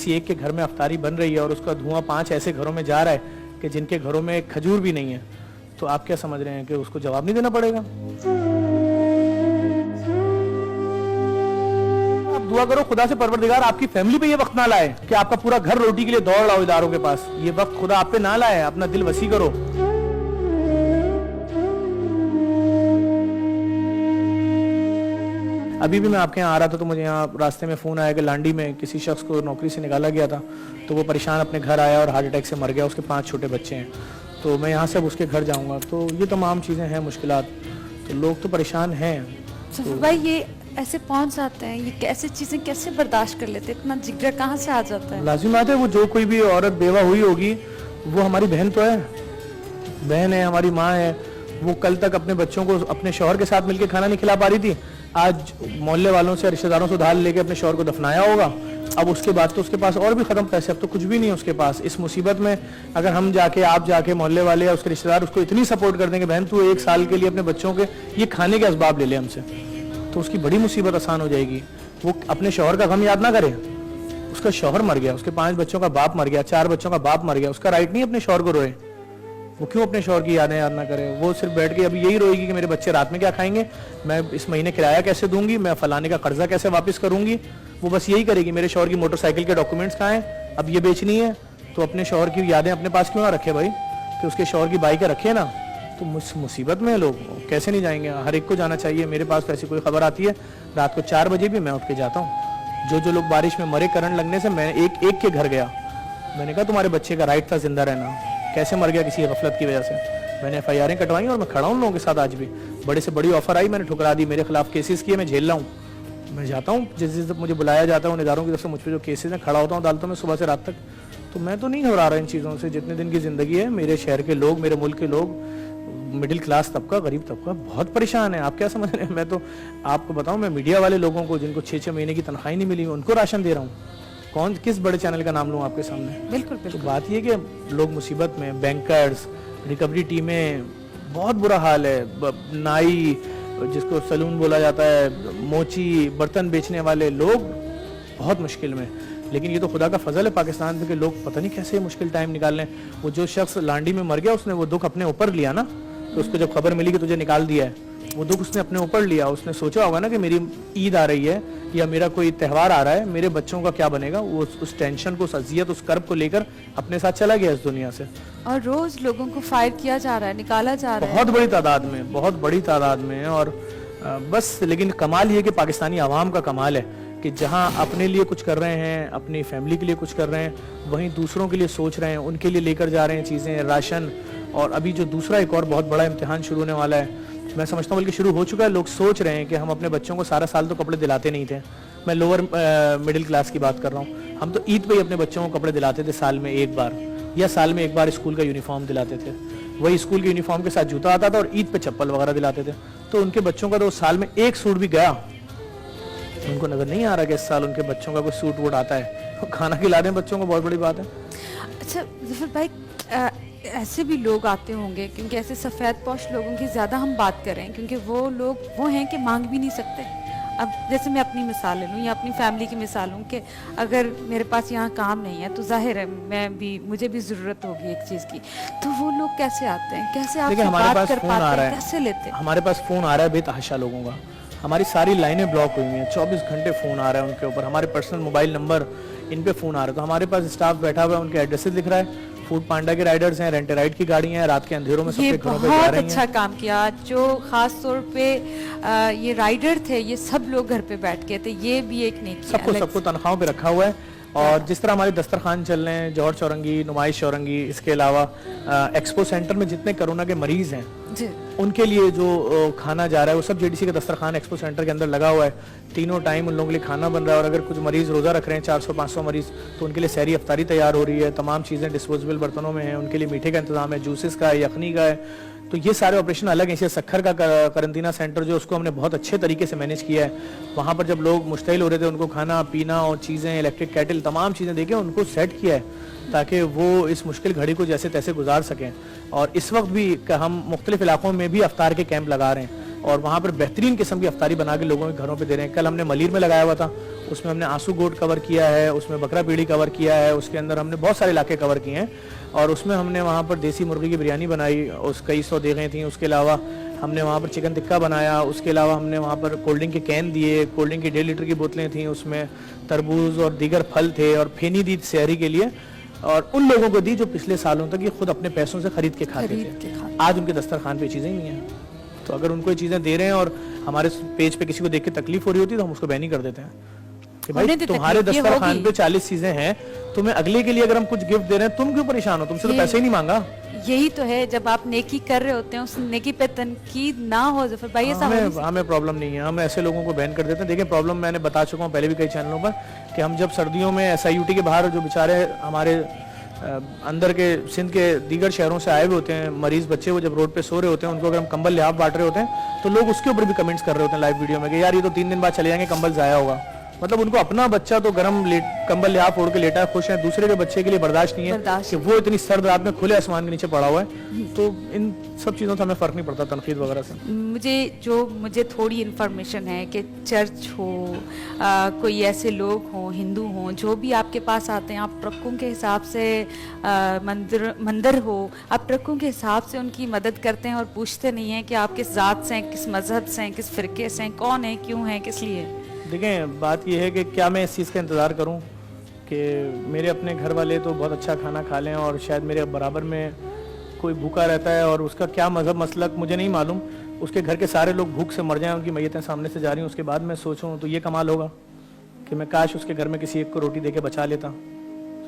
किसी एक के घर में अफ्तारी बन रही है और उसका धुआं 5 ऐसे घरों में जा रहा है कि जिनके घरों में एक खजूर भी नहीं है, तो आप क्या समझ रहे हैं कि उसको जवाब नहीं देना पड़ेगा? आप दुआ करो खुदा से, परवरदिगार आपकी फैमिली पे ये वक्त ना लाए कि आपका पूरा घर रोटी के लिए दौड़ रहा हो इदारों के पास। ये वक्त खुदा आप पे ना लाए, अपना दिल वसी करो। अभी भी मैं आपके यहाँ आ रहा था तो मुझे यहाँ रास्ते में फ़ोन आया कि लांडी में किसी शख्स को नौकरी से निकाला गया था, तो वो परेशान अपने घर आया और हार्ट अटैक से मर गया। उसके 5 छोटे बच्चे हैं, तो मैं यहाँ से अब उसके घर जाऊँगा। तो ये तमाम चीज़ें हैं, मुश्किलात, तो लोग तो परेशान हैं। सफर भाई, ये ऐसे पहुँच जाते हैं, ये कैसे चीज़ें कैसे बर्दाश्त कर लेते हैं? इतना जिगरा कहाँ से आ जाता है? लाजिम बात है, वो जो कोई भी औरत बेवा हुई होगी वो हमारी बहन तो है, बहन है, हमारी माँ है। वो कल तक अपने बच्चों को अपने शौहर के साथ मिलकर खाना नहीं खिला पा रही थी, आज मोहल्ले वालों से, रिश्तेदारों से उधार लेके अपने शौहर को दफनाया होगा। अब उसके बाद तो उसके पास और भी खत्म पैसे, अब तो कुछ भी नहीं है उसके पास। इस मुसीबत में अगर हम जाके, आप जाके, मोहल्ले वाले या उसके रिश्तेदार उसको इतनी सपोर्ट कर देंगे, बहन तू 1 साल के लिए अपने बच्चों के ये खाने के असबाब ले ले हमसे, तो उसकी बड़ी मुसीबत आसान हो जाएगी। वो अपने शौहर का गम याद ना करे, उसका शौहर मर गया, उसके 5 बच्चों का बाप मर गया, 4 बच्चों का बाप मर गया, उसका राइट नहीं अपने शौहर को रोए। वो क्यों अपने शौहर की यादें याद ना करे? वो सिर्फ बैठ के अभी यही रोएगी कि मेरे बच्चे रात में क्या खाएंगे, मैं इस महीने किराया कैसे दूंगी, मैं फलाने का कर्जा कैसे वापस करूंगी। वो बस यही करेगी, मेरे शौहर की मोटरसाइकिल के डॉक्यूमेंट्स कहाँ हैं, अब ये बेचनी है, तो अपने शौहर की यादें अपने पास क्यों ना रखे भाई, कि उसके शौहर की बाइकें रखे ना। तो मुसीबत में लोग कैसे नहीं जाएंगे? हर एक को जाना चाहिए। मेरे पास तो ऐसी कोई खबर आती है रात को 4 बजे भी मैं उठ के जाता हूँ। जो लोग बारिश में मरे करंट लगने से, मैं एक के घर गया, मैंने कहा तुम्हारे बच्चे का राइट था जिंदा रहना, कैसे मर गया किसी गफलत की वजह से। मैंने FIR कटवाई और मैं खड़ा हूँ लोगों के साथ आज भी। बड़े से बड़ी ऑफर आई, मैंने ठुकरा दी, मेरे खिलाफ केसेस किए, मैं झेल रहा हूँ। मैं जाता हूँ जिस मुझे बुलाया जाता है उन इदारों की तरफ से, मुझ पर जो केसेस हैं खड़ा होता हूँ अदालतों में सुबह से रात तक। तो मैं तो नहीं घबरा रहा इन चीज़ों से। जितने दिन की ज़िंदगी है, मेरे शहर के लोग, मेरे मुल्क के लोग, मिडिल क्लास तबका, गरीब तबका बहुत परेशान है। आप क्या समझ रहे हैं? मैं तो आपको बताऊँ, मैं मीडिया वाले लोगों को जिनको 6-6 महीने की तनख्वाही नहीं मिली, उनको राशन दे रहा हूँ। कौन किस बड़े चैनल का नाम लूँ आपके सामने? बिल्कुल बिल्कुल। तो बात ये कि लोग मुसीबत में, बैंकर्स, रिकवरी टीमें, बहुत बुरा हाल है। नाई, जिसको सलून बोला जाता है, मोची, बर्तन बेचने वाले लोग बहुत मुश्किल में। लेकिन ये तो खुदा का फजल है पाकिस्तान में कि लोग पता नहीं कैसे मुश्किल टाइम निकाल लें। वो जो शख्स लांडी में मर गया, उसने वो दुख अपने ऊपर लिया ना, तो उसको जब खबर मिली कि तुझे निकाल दिया है, वो दुख उसने अपने ऊपर लिया। उसने सोचा होगा ना कि मेरी ईद आ रही है या मेरा कोई त्यौहार आ रहा है, मेरे बच्चों का क्या बनेगा। वो उस टेंशन को, उस अजियत, उस कर्ब को लेकर अपने साथ चला गया इस दुनिया से। और रोज लोगों को फायर किया जा रहा है, निकाला जा रहा है बहुत बड़ी तादाद में, बहुत बड़ी तादाद में। और बस, लेकिन कमाल ये कि पाकिस्तानी आवाम का कमाल है कि जहाँ अपने लिए कुछ कर रहे हैं, अपनी फैमिली के लिए कुछ कर रहे हैं, वहीं दूसरों के लिए सोच रहे हैं, उनके लिए लेकर जा रहे हैं चीज़ें, राशन। और अभी जो दूसरा एक और बहुत बड़ा इम्तिहान शुरू होने वाला है, मैं समझता हूँ बल्कि शुरू हो चुका है। लोग सोच रहे हैं कि हम अपने बच्चों को सारा साल तो कपड़े दिलाते नहीं थे। मैं लोअर मिडिल क्लास की बात कर रहा हूँ। हम तो ईद पे ही अपने बच्चों को कपड़े दिलाते थे साल में 1 बार, या साल में 1 बार स्कूल का यूनिफॉर्म दिलाते थे। वही स्कूल के यूनिफॉर्म के साथ जूता आता था और ईद पे चप्पल वगैरह दिलाते थे। तो उनके बच्चों का तो साल में 1 सूट भी गया। उनको नजर नहीं आ रहा कि इस साल उनके बच्चों का कोई सूट वूट आता है। खाना खिला दें बच्चों को, बहुत बड़ी बात है। अच्छा ज़फर भाई, ऐसे भी लोग आते होंगे, क्योंकि ऐसे सफ़ेद पोश लोगों की ज़्यादा हम बात करें, क्योंकि वो लोग वो हैं कि मांग भी नहीं सकते। अब जैसे मैं अपनी मिसाल ले लूँ या अपनी फैमिली की मिसाल लूँ कि अगर मेरे पास यहाँ काम नहीं है तो जाहिर है मुझे भी ज़रूरत होगी एक चीज़ की, तो वो लोग कैसे आते हैं, कैसे आपसे बात कर पाते हैं, कैसे लेते हैं? हमारे पास फ़ोन आ रहा है बेतहाशा लोगों का, हमारी सारी लाइनें ब्लॉक हुई हुई हैं, 24 घंटे फ़ोन आ रहा है उनके ऊपर, हमारे पर्सनल मोबाइल नंबर इन पे फ़ोन आ रहा है। तो हमारे पास स्टाफ बैठा हुआ है, उनके एड्रेसेस लिख रहा है। फूड पांडा के राइडर्स हैं, रेंट राइड की गाड़ियां हैं, रात के अंधेरों में सबके घरों पे जा रही हैं। बहुत अच्छा काम किया। जो खास तौर पे ये राइडर थे, ये सब लोग घर पे बैठ के थे, ये भी एक नेकी है। सबको तनख्वाहों पे रखा हुआ है। और जिस तरह हमारे दस्तरखान चल रहे हैं, जौहर चौरंगी, नुमाइश चौरंगी, इसके अलावा एक्सपो सेंटर में जितने कोरोना के मरीज हैं उनके लिए जो खाना जा रहा है वो सब JDC के दस्तरखान एक्सपो सेंटर के अंदर लगा हुआ है। तीनों टाइम उन लोगों के लिए खाना बन रहा है। और अगर कुछ मरीज रोज़ा रख रहे हैं, 400-500 मरीज, तो उनके लिए सहरी अफ्तारी तैयार हो रही है। तमाम चीज़ें डिस्पोजेबल बर्तनों में हैं, उनके लिए मीठे का इंतजाम है, जूसेस का है, यखनी का है। तो ये सारे ऑपरेशन अलग हैं। इसे सखर का करंतना सेंटर जो, उसको हमने बहुत अच्छे तरीके से मैनेज किया है। वहाँ पर जब लोग मुश्तिल हो रहे थे, उनको खाना पीना और चीज़ें, इलेक्ट्रिक कैटल, तमाम चीज़ें देके उनको सेट किया है ताकि वो इस मुश्किल घड़ी को जैसे तैसे गुजार सकें। और इस वक्त भी हम मुख्तलिफ इलाकों में भी अफ्तार के कैंप लगा रहे हैं اور وہاں پر بہترین قسم کی افطاری بنا کے لوگوں کے گھروں پہ دے رہے ہیں. کل ہم نے ملیر میں لگایا ہوا تھا, اس میں ہم نے آنسو گوٹ کور کیا ہے, اس میں بکرا پیڑی کور کیا ہے, اس کے اندر ہم نے بہت سارے علاقے کور کیے ہیں, اور اس میں ہم نے وہاں پر دیسی مرغی کی بریانی بنائی, اس کئی 100 دیگیں تھیں. اس کے علاوہ ہم نے وہاں پر چکن ٹکا بنایا, اس کے علاوہ ہم نے وہاں پر کولڈ ڈرنک کے کین دیے, کولڈ ڈرنک کی 1.5 لیٹر کی بوتلیں تھیں, اس میں تربوز اور دیگر پھل تھے, اور پھینی دی سحری کے لیے, اور ان لوگوں کو دی جو پچھلے سالوں تک یہ خود اپنے پیسوں سے خرید کے کھاتے تھے. آج ان کے دسترخوان پہ چیزیں ہی نہیں ہیں. تو اگر ان کو یہ چیزیں دے رہے ہیں اور ہمارے پیج پہ کسی کو دیکھ کے تکلیف ہو رہی ہوتی ہے تو ہم اس کو بین ہی کر دیتے ہیں کہ بھائی تمہارے دسترخوان پہ 40 چیزیں ہیں, تمہیں اگلے کے لیے اگر ہم کچھ گفٹ دے رہے ہیں تم کیوں پریشان ہو, تم سے تو پیسے ہی نہیں مانگا. یہی تو ہے, جب آپ نیکی کر رہے ہوتے ہیں اس نیکی پہ تنقید نہ ہو ظفر بھائی. ہمیں پرابلم نہیں ہے, ہم ایسے لوگوں کو بین کر دیتے ہیں. دیکھیں پرابلم میں نے بتا چکا ہوں پہلے بھی کئی چینلوں پر کہ ہم جب سردیوں میں SIUT کے باہر جو بیچارے ہمارے اندر کے سندھ کے دیگر شہروں سے آئے ہوئے ہوتے ہیں مریض بچے, وہ جب روڈ پہ سو رہے ہوتے ہیں ان کو اگر ہم کمبل لحاف بانٹ رہے ہوتے ہیں تو لوگ اس کے اوپر بھی کمنٹس کر رہے ہوتے ہیں لائیو ویڈیو میں کہ یار یہ تو 3 دن بعد چلے جائیں گے, کمبل ضائع ہوگا. مطلب ان کو اپنا بچہ تو گرم کمبل لحاف اوڑھ کے لیٹا ہے, خوش ہے, دوسرے کے بچے کے لیے برداشت نہیں ہے کہ وہ اتنی سرد رات میں کھلے آسمان کے نیچے پڑا ہوا ہے. تو ان سب چیزوں سے ہمیں فرق نہیں پڑتا تنقید وغیرہ سے. مجھے تھوڑی انفارمیشن ہے کہ چرچ ہو, کوئی ایسے لوگ ہوں, ہندو ہوں, جو بھی آپ کے پاس آتے ہیں, آپ ٹرکوں کے حساب سے, مندر ہو, آپ ٹرکوں کے حساب سے ان کی مدد کرتے ہیں اور پوچھتے نہیں ہیں کہ آپ کس ذات سے ہیں, کس مذہب سے ہیں, کس فرقے سے ہیں, کون ہیں, کیوں ہیں, کس لیے. دیکھیں بات یہ ہے کہ کیا میں اس چیز کا انتظار کروں کہ میرے اپنے گھر والے تو بہت اچھا کھانا کھا لیں اور شاید میرے برابر میں کوئی بھوکا رہتا ہے اور اس کا کیا مذہب مسلک مجھے نہیں معلوم, اس کے گھر کے سارے لوگ بھوک سے مر جائیں, ان کی میتیں سامنے سے جا رہی ہیں, اس کے بعد میں سوچوں تو یہ کمال ہوگا کہ میں کاش اس کے گھر میں کسی ایک کو روٹی دے کے بچا لیتا.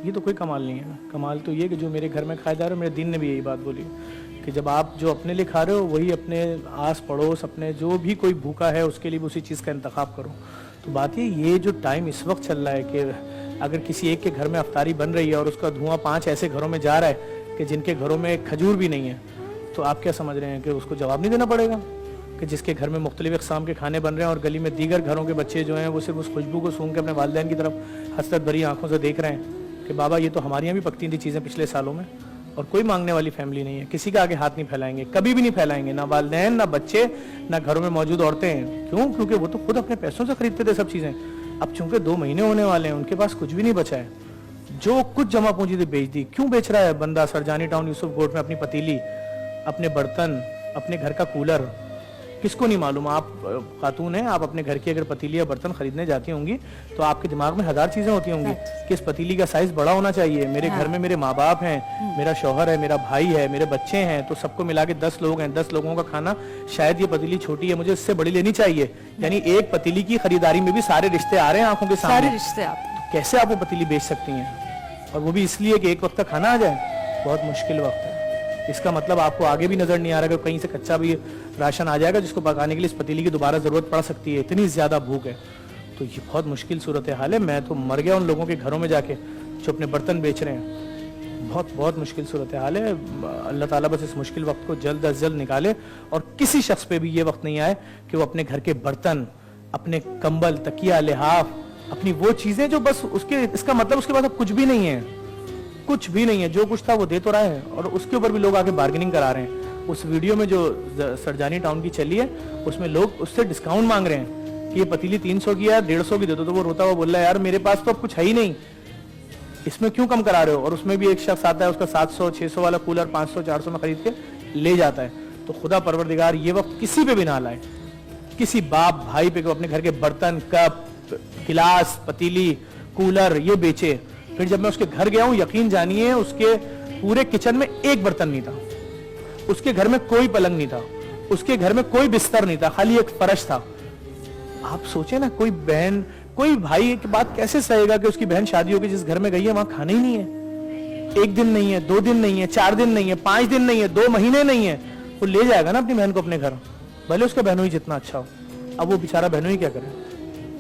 یہ تو کوئی کمال نہیں ہے. کمال تو یہ کہ جو میرے گھر میں کھائے جا رہے ہیں, میرے دین نے بھی یہی بات بولی کہ جب آپ جو اپنے لیے کھا رہے ہو وہی اپنے آس پڑوس, اپنے جو بھی کوئی بھوکا ہے اس کے لیے بھی اسی چیز کا انتخاب کرو. تو بات یہ جو ٹائم اس وقت چل رہا ہے کہ اگر کسی ایک کے گھر میں افطاری بن رہی ہے اور اس کا دھواں 5 ایسے گھروں میں جا رہا ہے کہ جن کے گھروں میں کھجور بھی نہیں ہے, تو آپ کیا سمجھ رہے ہیں کہ اس کو جواب نہیں دینا پڑے گا کہ جس کے گھر میں مختلف اقسام کے کھانے بن رہے ہیں اور گلی میں دیگر گھروں کے بچے جو ہیں وہ صرف اس خوشبو کو سونگھ کے اپنے والدین کی طرف حسرت بھری آنکھوں سے دیکھ رہے ہیں کہ بابا یہ تو ہمارے یہاں بھی پکتی تھی چیزیں پچھلے سالوں میں, اور کوئی مانگنے والی فیملی نہیں ہے, کسی کا آگے ہاتھ نہیں پھیلائیں گے, کبھی بھی نہیں پھیلائیں گے, نہ والدین, نہ بچے, نہ گھروں میں موجود عورتیں. کیوں؟ کیونکہ وہ تو خود اپنے پیسوں سے خریدتے تھے سب چیزیں. اب چونکہ 2 مہینے ہونے والے ہیں, ان کے پاس کچھ بھی نہیں بچا ہے, جو کچھ جمع پونجی تھی بیچ دی. کیوں بیچ رہا ہے بندہ سرجانی ٹاؤن یوسف گوٹ میں اپنی پتیلی, اپنے برتن, اپنے گھر کا کولر؟ کس کو نہیں معلوم؟ آپ خاتون ہیں, آپ اپنے گھر کی اگر پتیلی یا برتن خریدنے جاتی ہوں گی تو آپ کے دماغ میں 1000 چیزیں ہوتی ہوں گی کہ اس پتیلی کا سائز بڑا ہونا چاہیے, میرے گھر میں میرے ماں باپ ہیں, میرا شوہر ہے, میرا بھائی ہے, میرے بچے ہیں, تو سب کو ملا کے 10 لوگ ہیں, 10 لوگوں کا کھانا, شاید یہ پتیلی چھوٹی ہے, مجھے اس سے بڑی لینی چاہیے. یعنی ایک پتیلی کی خریداری میں بھی سارے رشتے آ رہے ہیں آنکھوں کے سامنے, سارے رشتے آپ کیسے آپ وہ پتیلی بیچ سکتی ہیں؟ اور وہ بھی اس لیے کہ ایک وقت کا کھانا آ جائے. بہت مشکل وقت ہے. اس کا مطلب آپ کو آگے بھی نظر نہیں آ رہا کہ کہیں سے کچا بھی راشن آ جائے گا جس کو پکانے کے لیے اس پتیلی کی دوبارہ ضرورت پڑ سکتی ہے, اتنی زیادہ بھوک ہے. تو یہ بہت مشکل صورتحال ہے. میں تو مر گیا ان لوگوں کے گھروں میں جا کے جو اپنے برتن بیچ رہے ہیں. بہت مشکل صورتحال ہے. اللہ تعالیٰ بس اس مشکل وقت کو جلد از جلد نکالے اور کسی شخص پہ بھی یہ وقت نہیں آئے کہ وہ اپنے گھر کے برتن, اپنے کمبل, تکیہ, لحاف, اپنی وہ چیزیں جو بس اس کا مطلب اس کے بعد اب کچھ بھی نہیں ہے, کچھ بھی نہیں ہے, جو کچھ تھا وہ دے تو رہا ہے اور اس کے اوپر بھی لوگ آگے بارگننگ کرا رہے ہیں. اس ویڈیو میں جو سرجانی ٹاؤن کی چلی ہے اس میں لوگ اس سے ڈسکاؤنٹ مانگ رہے ہیں کہ یہ پتیلی 300 کی ہے, 150 کی دے دو. تو وہ روتا ہوا بول رہا ہے یار میرے پاس تو اب کچھ ہے ہی نہیں, اس میں کیوں کم کرا رہے ہو؟ اور اس میں بھی ایک شخص آتا ہے اس کا 700 600 والا کولر 500 400 میں خرید کے لے جاتا ہے. تو خدا پروردگار یہ وقت کسی پہ بھی نہ لائے, کسی باپ بھائی پہ کہ اپنے گھر کے برتن, کپ, گلاس, پتیلی, کولر یہ بیچے. پھر جب میں اس کے گھر گیا ہوں, یقین جانیے اس کے پورے کچن میں ایک برتن نہیں تھا, اس کے گھر میں کوئی پلنگ نہیں تھا, اس کے گھر میں کوئی بستر نہیں تھا, خالی ایک فرش تھا. آپ سوچیں نا, کوئی بہن کوئی بھائی کی بات کیسے سہے گا کہ اس کی بہن شادی ہو کے جس گھر میں گئی ہے وہاں کھانا ہی نہیں ہے, 1 دن نہیں ہے, 2 دن نہیں ہے, 4 دن نہیں ہے, 5 دن نہیں ہے, 2 مہینے نہیں ہے. وہ لے جائے گا نا اپنی بہن کو اپنے گھر, بھلے اس کا بہنوئی جتنا اچھا ہو. اب وہ بیچارہ بہنوئی کیا کرے,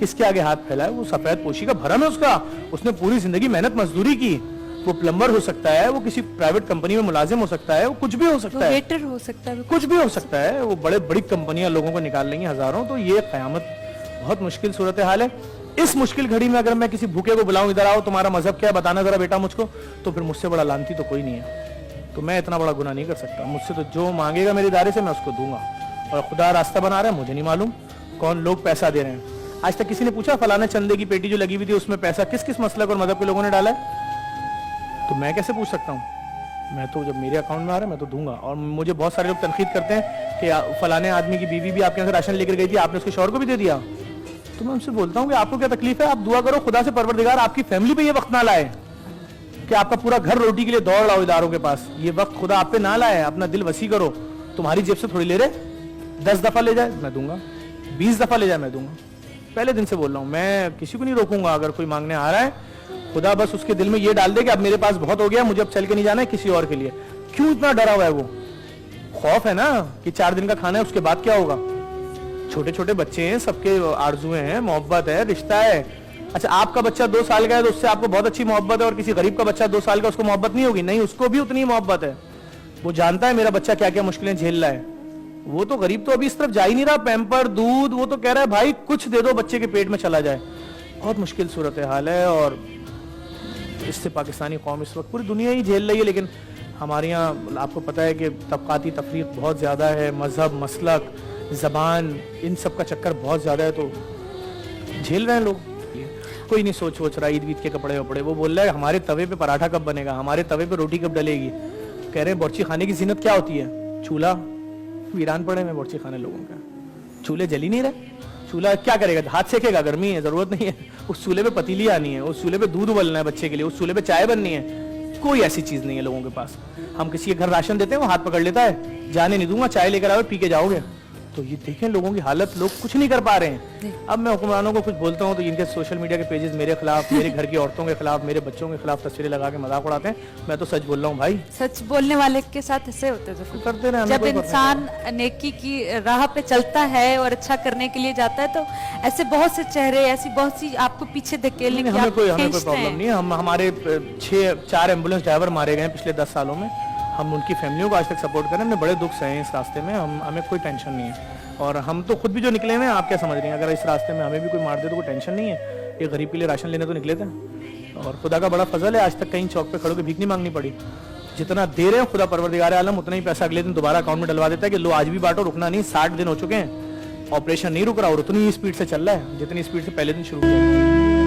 کس کے آگے ہاتھ پھیلائے؟ وہ سفید پوشی کا بھرم ہے اس کا, اس نے پوری زندگی محنت مزدوری کی. وہ پلمبر ہو سکتا ہے, وہ کسی پرائیویٹ کمپنی میں ملازم ہو سکتا ہے, وہ کچھ بھی ہو سکتا ہے, ویٹر ہو سکتا ہے, کچھ بھی ہو سکتا ہے. وہ بڑی کمپنیاں لوگوں کو نکال لیں گی ہزاروں. تو یہ قیامت بہت مشکل صورتحال ہے. اس مشکل گھڑی میں اگر میں کسی بھوکے کو بلاؤں, ادھر آؤ تمہارا مذہب کیا ہے بتانا ذرا بیٹا مجھ کو, تو پھر مجھ سے بڑا لعنتی تو کوئی نہیں ہے. تو میں اتنا بڑا گناہ نہیں کر سکتا. مجھ سے تو جو مانگے گا میرے ادارے سے میں اس کو دوں گا, और खुदा रास्ता बना रहा है, मुझे नहीं मालूम कौन लोग पैसा दे रहे हैं। आज तक किसी ने पूछा फलाने चंदे की पेटी जो लगी हुई थी उसमें पैसा किस किस मसलक और मजहब के लोगों ने डाला है? तो मैं कैसे पूछ सकता हूँ? मैं तो जब मेरे अकाउंट में आ रहा है मैं तो दूंगा। और मुझे बहुत सारे लोग तनकीद करते हैं कि फलाने आदमी की बीवी भी आपके यहाँ से राशन लेकर गई थी, आपने उसके शौहर को भी दे दिया। तो मैं उनसे बोलता हूँ कि आपको क्या तकलीफ है? आप दुआ करो खुदा से परवरदिगार आपकी फैमिली पे ये वक्त ना लाए कि आपका पूरा घर रोटी के लिए दौड़ रहा हो इदारों के पास। ये वक्त खुदा आप पे ना लाए। अपना दिल वसी करो। तुम्हारी जेब से थोड़ी ले रहे, 10 दफा ले जाए मैं दूंगा, 20 दफा ले जाए मैं दूंगा। पहले दिन से बोल रहा हूँ, मैं किसी को नहीं रोकूंगा। अगर कोई मांगने आ रहा है, खुदा बस उसके दिल में ये डाल दे कि अब मेरे पास बहुत हो गया, मुझे अब चल के नहीं जाना है किसी और के लिए। क्यों इतना डरा हुआ है वो? खौफ है ना कि 4 दिन का खाना है, उसके बाद क्या होगा। छोटे छोटे बच्चे हैं, सबके आरजुएं हैं, मोहब्बत है, रिश्ता है। अच्छा, आपका बच्चा 2 साल का है तो उससे आपको बहुत अच्छी मोहब्बत है, और किसी गरीब का बच्चा 2 साल का, उसको मोहब्बत नहीं होगी? नहीं, उसको भी उतनी मोहब्बत है। वो जानता है मेरा बच्चा क्या क्या मुश्किलें झेल रहा है। वो तो गरीब तो अभी इस तरफ जा ही नहीं रहा, पैम्पर दूध, वो तो कह रहा है भाई कुछ दे दो बच्चे के पेट में चला जाए। बहुत मुश्किल सूरत हाल है, और इससे पाकिस्तानी कौम इस वक्त पूरी दुनिया ही झेल रही है। लेकिन हमारे यहाँ आपको पता है कि तबकाती तफरीक बहुत ज़्यादा है, मजहब, मसलक, ज़बान, इन सब का चक्कर बहुत ज़्यादा है, तो झेल रहे हैं लोग। कोई नहीं सोच रहा ईद वीद के कपड़े वपड़े। वो बोल रहा है हमारे तवे पे पराठा कब बनेगा, हमारे तवे पे रोटी कब डलेगी। कह रहे हैं बोर्ची खाने की जीनत क्या होती है? चूल्हा। वीरान पड़े में बोर्ची खाने लोगों का, चूल्हे जल ही नहीं रहे। चूल्हा क्या करेगा? हाथ सेकेगा, गर्मी है, जरूरत नहीं है। उस चूल्हे पे पतीली आनी है, उस चूल्हे पे दूध उबलना है बच्चे के लिए, उस चूल्हे पे चाय बननी है। कोई ऐसी चीज नहीं है लोगों के पास। हम किसी के घर राशन देते हैं, वो हाथ पकड़ लेता है, जाने नहीं दूंगा, चाय लेकर आओ, पी के जाओगे। तो ये देखें लोगों की हालत, लोग कुछ नहीं कर पा रहे हैं। अब मैं हुक्मरानों को कुछ बोलता हूँ तो इनके सोशल मीडिया के पेजेस मेरे खिलाफ, मेरे घर की औरतों के खिलाफ, मेरे बच्चों के खिलाफ तस्वीरें लगा के मजाक उड़ाते हैं। मैं तो सच बोल रहा हूँ भाई। सच बोलने वाले के साथ ऐसे होते हैं, करते रहे। जब इंसान नेकी की राह पे चलता है और अच्छा करने के लिए जाता है, तो ऐसे बहुत से चेहरे, ऐसी बहुत सी आपको पीछे धकेलने की हमें कोई प्रॉब्लम नहीं है। हमारे 4 एम्बुलेंस ड्राइवर मारे गए पिछले 10 सालों में। हम उनकी फैमिलियों को आज तक सपोर्ट करें। हमने बड़े दुख सहे हैं इस रास्ते में, हमें कोई टेंशन नहीं है। और हम तो खुद भी जो निकले हैं, आप क्या समझ रही हैं? अगर इस रास्ते में हमें भी कोई मार दे तो कोई टेंशन नहीं है। ये गरीब के लिए राशन लेने तो निकले थे, और खुदा का बड़ा फजल है, आज तक कहीं चौक पे खड़ो के भीख नहीं मांगनी पड़ी। जितना दे रहे हैं खुदा परवरदिगार आलम उतना ही पैसा अगले दिन दोबारा अकाउंट में डलवा देता है कि लो आज भी बांटो, रुकना नहीं। 60 दिन हो चुके हैं, ऑपरेशन नहीं रुक रहा और उतनी ही स्पीड से चल रहा है जितनी स्पीड से पहले दिन शुरू किया।